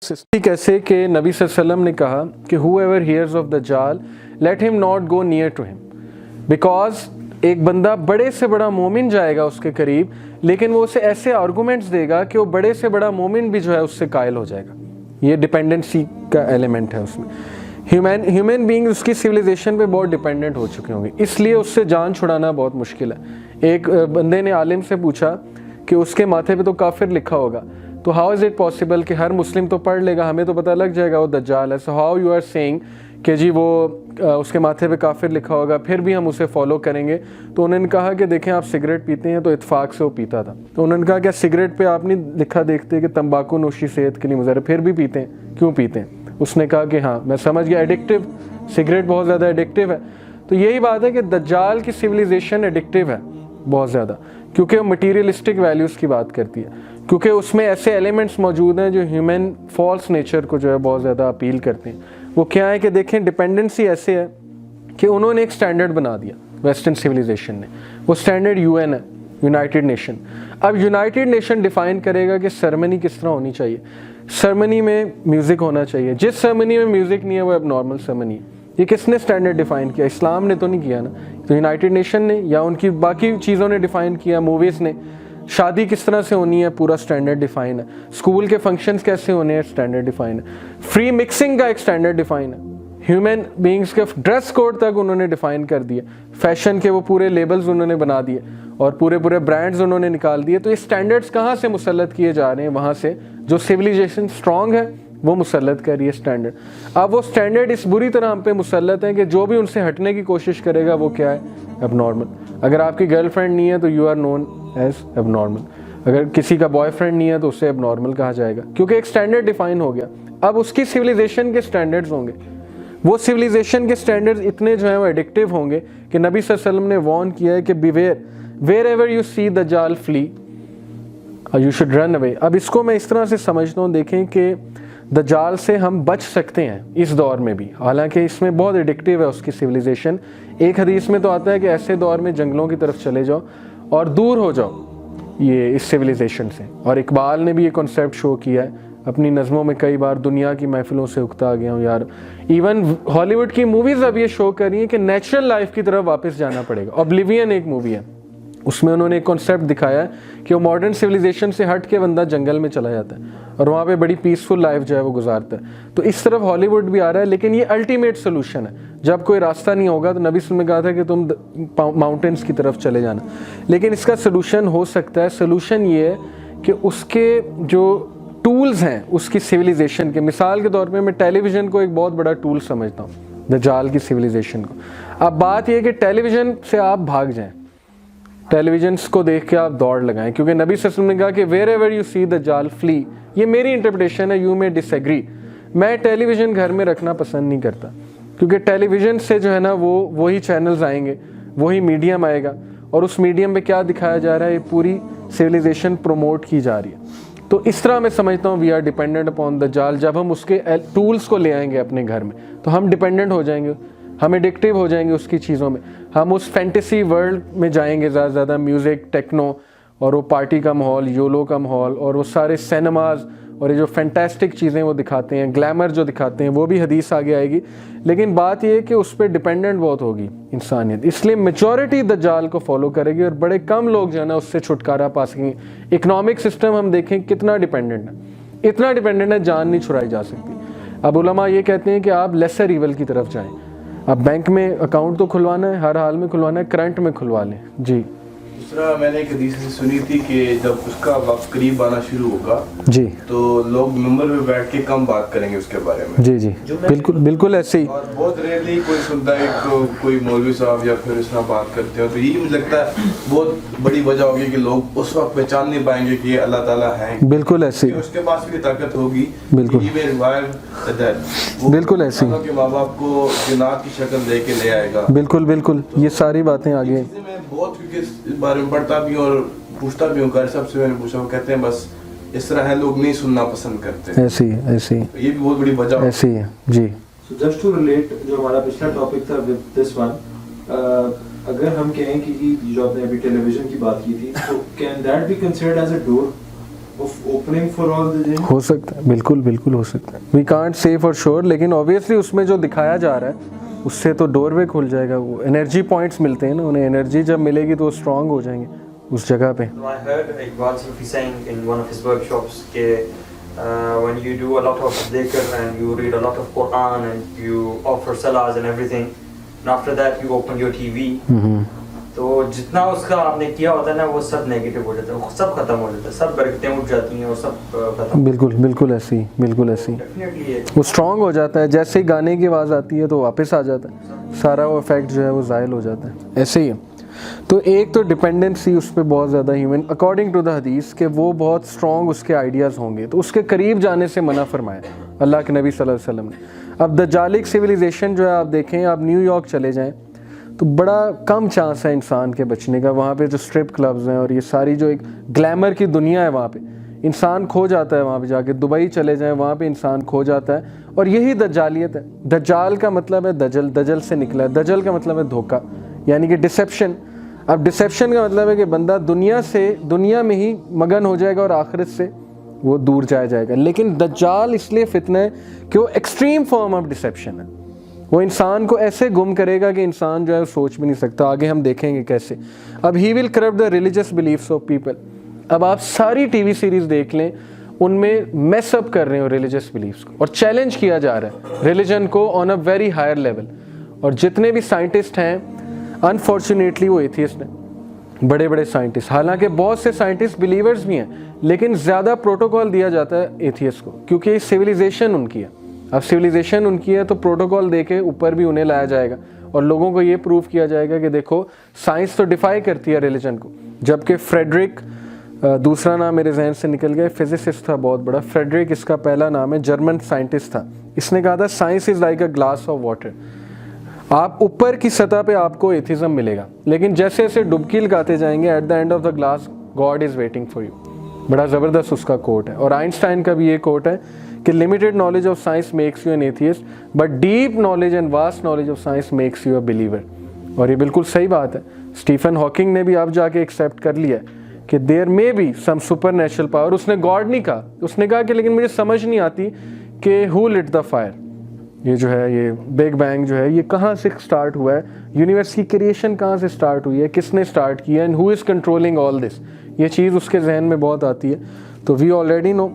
कैसे कि नबी सल्लल्लाहु अलैहि वसल्लम ने कहा कि whoever hears of दज्जाल let him not go near to him because एक बंदा बड़े से बड़ा मोमिन जाएगा उसके करीब, लेकिन वो उसे ऐसे आर्गूमेंट्स देगा कि वो बड़े से बड़ा मोमिन भी जो है उससे कायल हो जाएगा। ये डिपेंडेंसी का एलिमेंट है उसमें। ह्यूमन बीइंग उसकी सिविलाइजेशन पे बहुत डिपेंडेंट हो चुके होंगे, इसलिए उससे जान छुड़ाना बहुत मुश्किल है। एक बंदे ने आलिम से पूछा कि उसके माथे पे तो काफिर लिखा होगा, तो हाउ इज़ इट पॉसिबल कि हर मुस्लिम तो पढ़ लेगा, हमें तो पता लग जाएगा वो दज्जाल है। So how you are saying कि जी वो उसके माथे पे काफिर लिखा होगा फिर भी हम उसे फॉलो करेंगे। तो उन्होंने कहा कि देखें आप सिगरेट पीते हैं तो इत्फाक से वो पीता था। तो उन्होंने कहा क्या सिगरेट पे आप नहीं लिखा देखते कि तंबाकू नोशी सेहत के लिए मुज़र, फिर भी पीते हैं, क्यों पीते हैं? उसने कहा कि हाँ मैं समझ गया, एडिक्टिव, सिगरेट बहुत ज़्यादा एडिक्टिव है। तो यही बात है कि दज्जाल की सिविलाइजेशन एडिक्टिव है बहुत ज़्यादा, क्योंकि वो मटीरियलिस्टिक वैल्यूज़ की बात करती है, क्योंकि उसमें ऐसे एलिमेंट्स मौजूद हैं जो ह्यूमन फॉल्स नेचर को जो है बहुत ज़्यादा अपील करते हैं। वो क्या है कि देखें डिपेंडेंसी ऐसे है कि उन्होंने एक स्टैंडर्ड बना दिया वेस्टर्न सिविलाइजेशन ने, वो स्टैंडर्ड यूएन है, यूनाइटेड नेशन। अब यूनाइटेड नेशन डिफ़ाइन करेगा कि सेरेमनी किस तरह होनी चाहिए। सेरेमनी में म्यूज़िक होना चाहिए, जिस सेरेमनी में म्यूज़िक नहीं है वो एबनॉर्मल सेरेमनी है। ये किसने स्टैंडर्ड डिफ़ाइन किया? इस्लाम ने तो नहीं किया ना, तो यूनाइटेड नेशन ने या उनकी बाकी चीज़ों ने डिफ़ाइन किया, मूवीज़ ने। शादी किस तरह से होनी है पूरा स्टैंडर्ड डिफाइन है, स्कूल के फंक्शंस कैसे होने हैं स्टैंडर्ड डिफाइन है, फ्री मिक्सिंग का एक स्टैंडर्ड डिफाइन है, ह्यूमन बीइंग्स के ड्रेस कोड तक उन्होंने डिफाइन कर दिया, फैशन के वो पूरे लेबल्स उन्होंने बना दिए और पूरे पूरे ब्रांड्स उन्होंने निकाल दिए। तो ये स्टैंडर्ड्स कहाँ से मुसल्लत किए जा रहे हैं? वहाँ से जो सिविलाइजेशन स्ट्रॉन्ग है वो मुसल्लत कर रही है स्टैंडर्ड। अब वो स्टैंडर्ड इस बुरी तरह हम पे मुसल्लत है कि जो भी उनसे हटने की कोशिश करेगा वो क्या है? एबनॉर्मल। अगर आपकी गर्लफ्रेंड नहीं है तो you are known as abnormal, अगर किसी का बॉयफ्रेंड नहीं है तो उसे एबनॉर्मल कहा जाएगा, क्योंकि एक स्टैंडर्ड डिफाइन हो गया। अब उसकी सिविलाइजेशन के स्टैंडर्ड्स होंगे, वो सिविलाइजेशन के स्टैंडर्ड्स इतने जो हैं वो एडिक्टिव होंगे कि नबी सल्लल्लाहु अलैहि वसल्लम ने वार्न किया है कि beware wherever you see दज्जाल flee you should run away. अब इसको मैं इस तरह से समझता हूँ, देखें कि दज्जाल से हम बच सकते हैं इस दौर में भी, हालांकि इसमें बहुत एडिक्टिव है उसकी सिविलाइजेशन। एक हदीस में तो आता है कि ऐसे दौर में जंगलों की तरफ चले जाओ और दूर हो जाओ ये इस सिविलाइजेशन से। और इकबाल ने भी ये कॉन्सेप्ट शो किया है अपनी नज़मों में कई बार, दुनिया की महफिलों से उकता गया हूँ यार। इवन हॉलीवुड की मूवीज़ अब ये शो कर रही हैं कि नेचुरल लाइफ की तरफ वापस जाना पड़ेगा। ऑब्लिवियन एक मूवी है, उसमें उन्होंने एक कॉन्सेप्ट दिखाया है कि वो मॉडर्न सिविलाइजेशन से हट के बंदा जंगल में चला जाता है और वहाँ पे बड़ी पीसफुल लाइफ जो है वो गुजारता है। तो इस तरफ हॉलीवुड भी आ रहा है, लेकिन ये अल्टीमेट सोल्यूशन है। जब कोई रास्ता नहीं होगा तो नबी सल्लल्लाहु अलैहि वसल्लम ने कहा था कि तुम माउंटेन्स की तरफ चले जाना, लेकिन इसका सोल्यूशन हो सकता है। सोल्यूशन ये है कि उसके जो टूल्स हैं उसकी सिविलाइजेशन के, मिसाल के तौर पर मैं टेलीविज़न को एक बहुत बड़ा टूल समझता हूँ दज्जाल की सिविलाइजेशन को। अब बात यह है कि टेलीविज़न से आप भाग जाएँ, टेलीविजन को देख के आप दौड़ लगाएं, क्योंकि नबी सल्लल्लाहु अलैहि वसल्लम ने कहा कि वेयर एवर यू सी दज्जाल फ्ली। ये मेरी इंटरप्रिटेशन है, यू मे डिसएग्री। मैं टेलीविज़न घर में रखना पसंद नहीं करता, क्योंकि टेलीविज़न से जो है ना वो वही चैनल्स आएंगे, वही मीडियम आएगा, और उस मीडियम में क्या दिखाया जा रहा है? ये पूरी सिविलाइजेशन प्रमोट की जा रही है। तो इस तरह मैं समझता हूँ वी आर डिपेंडेंट अपॉन दज्जाल। जब हम उसके टूल्स को ले आएंगे अपने घर में तो हम डिपेंडेंट हो जाएंगे, हम एडिक्टिव हो जाएंगे उसकी चीज़ों में, हम उस फैंटेसी वर्ल्ड में जाएंगे ज़्यादा से ज़्यादा, म्यूज़िक, टेक्नो और वो पार्टी का माहौल, योलो का माहौल और वो सारे सिनेमाज और ये जो फैंटास्टिक चीज़ें वो दिखाते हैं, ग्लैमर जो दिखाते हैं, वो भी हदीस आगे आएगी। लेकिन बात ये है कि उस पर डिपेंडेंट बहुत होगी इंसानियत, इसलिए मेजॉरिटी दज्जाल को फॉलो करेगी और बड़े कम लोग जो है ना उससे छुटकारा पा सकेंगे। इकनॉमिक सिस्टम हम देखें कितना डिपेंडेंट है, इतना डिपेंडेंट है जान नहीं छुड़ाई जा सकती। अब उलमा ये कहते हैं कि आप लेसर ईवल की तरफ जाएँ। अब बैंक में अकाउंट तो खुलवाना है, हर हाल में खुलवाना है, करंट में खुलवा लें जी। दूसरा मैंने एक हदीस से सुनी थी कि जब उसका वक्त करीब आना शुरू होगा जी तो लोग मिंबर पे बैठ के कम बात करेंगे उसके बारे में। जी जी बिल्कुल बिल्कुल ऐसे ही। और बहुत रेयरली कोई सुनता है तो कोई मौलवी साहब या फिर इस तरह बात करते हो, तो यही मुझे लगता है बहुत बड़ी वजह होगी कि लोग उस वक्त पहचान नहीं पाएंगे कि ये अल्लाह ताला है। बिल्कुल ऐसे ही, उसके पास भी ताकत होगी। बिल्कुल बिल्कुल ऐसे ही, कि माँ बाप को जिन्नात की शक्ल दे के ले आएगा। बिल्कुल बिल्कुल, ये सारी बातें आगे बहुत इस बारे में पढ़ता भी और पूछता भी हूँ, घर सबसे मैंने पूछा, वो कहते हैं बस इस तरह है, लोग नहीं सुनना पसंद करते। ऐसे ही ऐसे ही, ये भी बहुत बड़ी वजह ऐसे ही है जी। So just to relate जो हमारा पिछला टॉपिक था with this one, अगर हम कहें कि जो आपने अभी टेलीविजन की बात की थी, तो can that be considered as a door? of opening for all the jinn? हो सकता है, बिल्कुल बिल्कुल हो सकता है। We can't say for sure, लेकिन ऑब्वियसली उसमें जो दिखाया जा रहा है उससे तो डोरवे खुल जाएगा। वो एनर्जी पॉइंट्स मिलते हैं ना, उन्हें एनर्जी जब मिलेगी तो वो स्ट्रांग हो जाएंगे उस जगह पे। I heard Iqbal Sufi saying in one of his workshops that when you do a lot of dhikr and you read a lot of Quran and you offer salahs and everything, and after that you open your TV, तो जितना उसका आपने किया होता है ना वो सब नेगेटिव हो जाता है, वो सब खत्म हो जाता है, सब बरकतें उठ जाती हैं और सब खत्म। बिल्कुल बिल्कुल ऐसी ही, बिल्कुल ऐसी ही। डेफिनेटली वो स्ट्रांग हो जाता है, जैसे ही गाने की आवाज़ आती है तो वापस आ जाता है, सारा वो इफेक्ट जो है वो ज़ायल हो जाता है। ऐसे ही है। तो एक तो डिपेंडेंसी उस पर बहुत ज़्यादा ह्यूमन, अकॉर्डिंग टू द हदीस के वो बहुत स्ट्रॉन्ग उसके आइडियाज़ होंगे, तो उसके करीब जाने से मना फरमाया अल्लाह के नबी सल्लल्लाहु अलैहि वसल्लम ने। अब दज्जालिक सिविलाइजेशन जो है आप देखें, आप न्यूयॉर्क चले जाएँ तो बड़ा कम चांस है इंसान के बचने का। वहाँ पे जो स्ट्रिप क्लब्स हैं और ये सारी जो एक ग्लैमर की दुनिया है, वहाँ पे इंसान खो जाता है। वहाँ पे जाके दुबई चले जाएं, वहाँ पे इंसान खो जाता है। और यही दज्जालियत है। दज्जाल का मतलब है दजल, दजल से निकला है। दजल का मतलब है धोखा, यानी कि डिसेप्शन। अब डिसेप्शन का मतलब है कि बंदा दुनिया में ही मगन हो जाएगा और आखिरत से वो दूर जाएगा। लेकिन दज्जाल इसलिए फितना है कि वो एक्सट्रीम फॉर्म ऑफ डिसेप्शन है। वो इंसान को ऐसे गुम करेगा कि इंसान जो है सोच भी नहीं सकता। आगे हम देखेंगे कैसे। अब he will corrupt the religious beliefs of people. अब आप सारी टीवी सीरीज देख लें, उनमें मेस अप कर रहे हो रिलीजियस बिलीफ्स को और चैलेंज किया जा रहा है रिलीजन को on a very higher level. और जितने भी साइंटिस्ट हैं अनफॉर्चुनेटली वो एथियस्ट हैं, बड़े बड़े साइंटिस्ट। हालांकि बहुत से साइंटिस्ट बिलीवर्स भी हैं, लेकिन ज़्यादा प्रोटोकॉल दिया जाता है एथियस्ट को, क्योंकि सिविलाइजेशन उनकी है। अब सिविलाइजेशन उनकी है तो प्रोटोकॉल दे के ऊपर भी उन्हें लाया जाएगा और लोगों को ये प्रूव किया जाएगा कि देखो साइंस तो डिफाई करती है रिलीजन को। जबकि फ्रेडरिक, दूसरा नाम मेरे जहन से निकल गया, फिजिसिस्ट था बहुत बड़ा, फ्रेडरिक इसका पहला नाम है, जर्मन साइंटिस्ट था। इसने कहा था science is like a glass of water. आप ऊपर की सतह पे आपको एथिज्म मिलेगा, लेकिन जैसे जैसे डुबकी लगाते जाएंगे at the end of the glass God is waiting for you. बड़ा ज़बरदस्त उसका कोट है। और आइंस्टाइन का भी ये कोट है कि limited knowledge of science makes you an atheist, but deep knowledge and vast knowledge of science makes you a believer. और ये बिल्कुल सही बात है। स्टीफन हॉकिंग ने भी अब जाके एक्सेप्ट कर लिया कि there may be some supernatural power. उसने गॉड नहीं कहा, उसने कहा कि लेकिन मुझे समझ नहीं आती कि हु लिट द फायर। ये जो है, ये बिग बैंग जो है, ये कहाँ से स्टार्ट हुआ है, यूनिवर्स की क्रिएशन कहाँ से स्टार्ट हुई है, किसने स्टार्ट किया, and who is controlling all this. ये चीज़ उसके जहन में बहुत आती है। तो वी ऑलरेडी नो।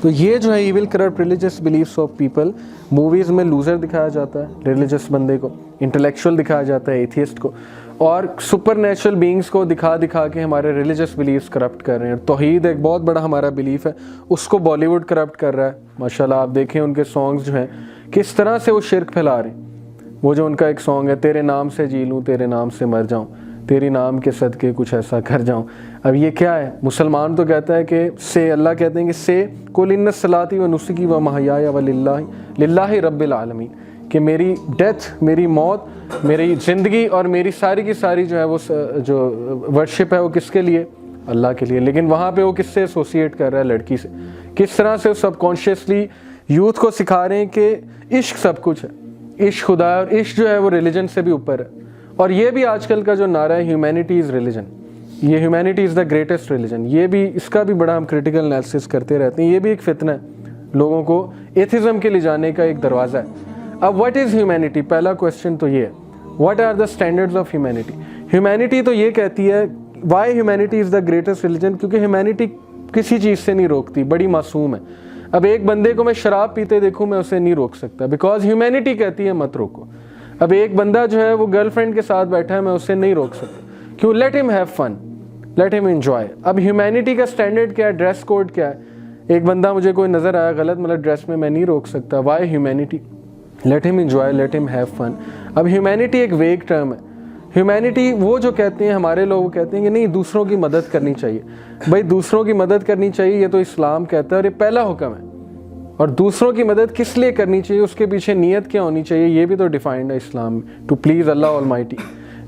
तो ये जो है evil corrupt religious beliefs of people. Movies में लूज़र दिखाया जाता है रिलीजियस बंदे को, इंटेलेक्चुअल दिखाया जाता है एथियस्ट को, और सुपर नेचुरल बींग्स को दिखा दिखा के हमारे रिलीजियस बिलीफ्स करप्ट कर रहे हैं। तौहीद एक बहुत बड़ा हमारा बिलीफ है, उसको बॉलीवुड करप्ट कर रहा है। माशाल्लाह आप देखें उनके सॉन्ग्स जो हैं किस तरह से वो शिरक फैला रहे हैं। वो जो उनका एक सॉन्ग है, तेरे नाम से जी लूँ तेरे नाम से मर जाऊँ, तेरी नाम के सदके कुछ ऐसा कर जाऊँ। अब ये क्या है? मुसलमान तो कहता है कि से, अल्लाह कहते हैं कि से कुल इन्ना सलाती व नुस्की व महयाया व लिल्लाहि रब्बिल आलमीन, कि मेरी डेथ, मेरी मौत, मेरी ज़िंदगी और मेरी सारी की सारी जो है वो जो वर्शिप है वो किसके लिए? अल्लाह के लिए। लेकिन वहाँ पे वो किससे एसोसिएट कर रहा है? लड़की से। किस तरह से वो सबकॉन्शियसली यूथ को सिखा रहे हैं कि इश्क सब कुछ है, इश्क खुदा है, और इश्क जो है वो रिलीजन से भी ऊपर है। और ये भी आजकल का जो नारा है ह्यूमैनिटी इज़ रिलीजन, ये humanity is the greatest religion, ये भी, इसका भी बड़ा हम क्रिटिकल एनालिसिस करते रहते हैं। ये भी एक फितना है, लोगों को एथिज्म के लिए जाने का एक दरवाज़ा है। अब व्हाट इज़ ह्यूमैनिटी? पहला क्वेश्चन तो ये है, what are the standards of humanity? Humanity तो ये कहती है, why humanity is the greatest religion, क्योंकि ह्यूमैनिटी किसी चीज़ से नहीं रोकती, बड़ी मासूम है। अब एक बंदे को मैं शराब पीते देखूँ, मैं उसे नहीं रोक सकता, बिकॉज ह्यूमैनिटी कहती है मत रोको। अब एक बंदा जो है वो गर्लफ्रेंड के साथ बैठा है, मैं उसे नहीं रोक सकता, क्यों? Let him have fun, let him enjoy. अब ह्यूमैनिटी का स्टैंडर्ड क्या है? ड्रेस कोड क्या है? एक बंदा मुझे कोई नज़र आया गलत मतलब ड्रेस में, मैं नहीं रोक सकता, why? Humanity, let him enjoy, let him have fun. अब ह्यूमैनिटी एक वेग टर्म है। ह्यूमैनिटी वो जो कहते हैं, हमारे लोग कहते हैं कि नहीं दूसरों की मदद करनी चाहिए। भाई दूसरों की मदद करनी चाहिए, ये तो इस्लाम कहता है और ये पहला हुक्म है। और दूसरों की मदद किस लिए करनी चाहिए, उसके पीछे नीयत क्या होनी चाहिए, ये भी तो डिफाइंड है इस्लाम में, टू प्लीज़ अल्लाह ऑलमाइटी।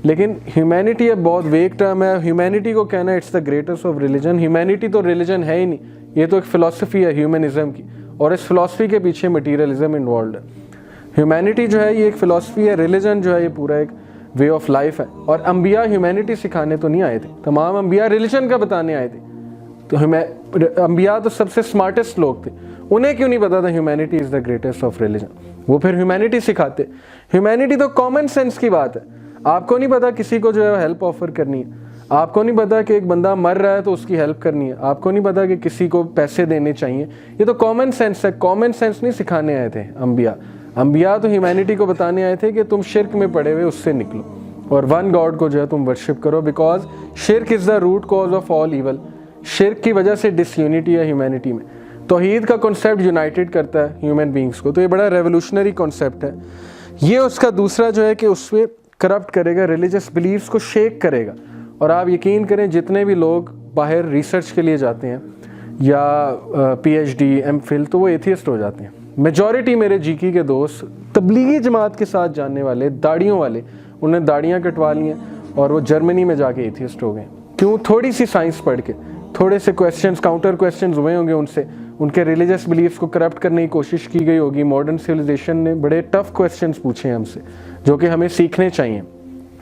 लेकिन ह्यूमैनिटी अब बहुत वेग टर्म है। ह्यूमैनिटी को कहना it's the greatest of religion, humanity तो रिलीजन है ही नहीं, ये तो एक फ़िलासफ़ी है ह्यूमनिज़म की, और इस फ़िलासफ़ी के पीछे मटीरियलिज़म इन्वॉल्व है। ह्यूमैनिटी जो है ये एक फ़िलासफ़ी है, रिलीजन जो है ये पूरा एक वे ऑफ लाइफ है। और अंबिया ह्यूमैनिटी सिखाने तो नहीं आए थे, तमाम अंबिया रिलीजन का बताने आए थे। तो अंबिया तो सबसे स्मार्टेस्ट लोग थे, उन्हें क्यों नहीं पता था humanity is the greatest of religion? वो फिर ह्यूमैनिटी सिखाते। ह्यूमैनिटी तो कॉमन सेंस की बात है। आपको नहीं पता किसी को जो है हेल्प ऑफर करनी है, आपको नहीं पता कि एक बंदा मर रहा है तो उसकी हेल्प करनी है, आपको नहीं पता कि किसी को पैसे देने चाहिए, ये तो कॉमन सेंस है। कॉमन सेंस नहीं सिखाने आए थे अंबिया। अंबिया तो ह्यूमैनिटी को बताने आए थे कि तुम शिर्क में पड़े हुए उससे निकलो और वन गॉड को जो है तुम वर्शिप करो, बिकॉज शिर्क is the root cause of all evil. शिर्क की वजह से डिसयूनिटी है ह्यूमैनिटी में। तौहीद का कॉन्सेप्ट यूनाइटेड करता है ह्यूमन बींग्स को, तो ये बड़ा रेवोल्यूशनरी कॉन्सेप्ट है। ये उसका दूसरा जो है कि उसमें करप्ट करेगा, रिलीजियस बिलीव्स को शेक करेगा। और आप यकीन करें जितने भी लोग बाहर रिसर्च के लिए जाते हैं या PhD MPhil, तो वो एथियस्ट हो जाते हैं। मेजॉरिटी मेरे जीकी के दोस्त तबलीगी जमात के साथ जानने वाले, दाढ़ियों वाले, उन्हें दाढ़ियाँ कटवा ली हैं और वो जर्मनी में जाके एथियस्ट हो गए। क्यों? थोड़ी सी साइंस पढ़ के, थोड़े से क्वेश्चंस, काउंटर क्वेश्चंस हुए होंगे उनसे, उनके रिलीजियस बिलीफ्स को करप्ट करने की कोशिश की गई होगी। मॉडर्न सिविलाइजेशन ने बड़े टफ क्वेश्चंस पूछे हैं हमसे, जो कि हमें सीखने चाहिए।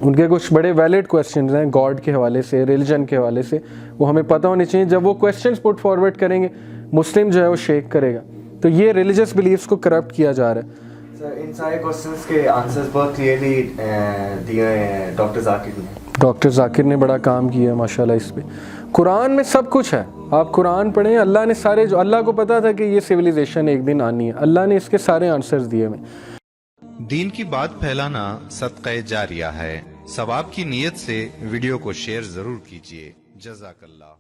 उनके कुछ बड़े वैलिड क्वेश्चंस हैं गॉड के हवाले से, रिलीजन के हवाले से, वो हमें पता होने चाहिए। जब वो क्वेश्चंस पुट फॉरवर्ड करेंगे, मुस्लिम जो है वो शेक करेगा। तो ये रिलीजियस बिलीफ्स को करप्ट किया जा रहा है। सर, इन सारे क्वेश्चंस के आंसर्स बहुत क्लियरली दिए हैं डॉक्टर जाकिर ने। डॉक्टर जाकिर ने बड़ा काम किया है माशाल्लाह इस पे। कुरान में सब कुछ है, आप कुरान पढ़ें। अल्लाह ने सारे, जो अल्लाह को पता था कि ये सिविलाइजेशन एक दिन आनी है, अल्लाह ने इसके सारे आंसर्स दिए हमें। दीन की बात फैलाना सदक़े जारिया है। सवाब की नीयत से वीडियो को शेयर जरूर कीजिए। जज़ाकल्लाह।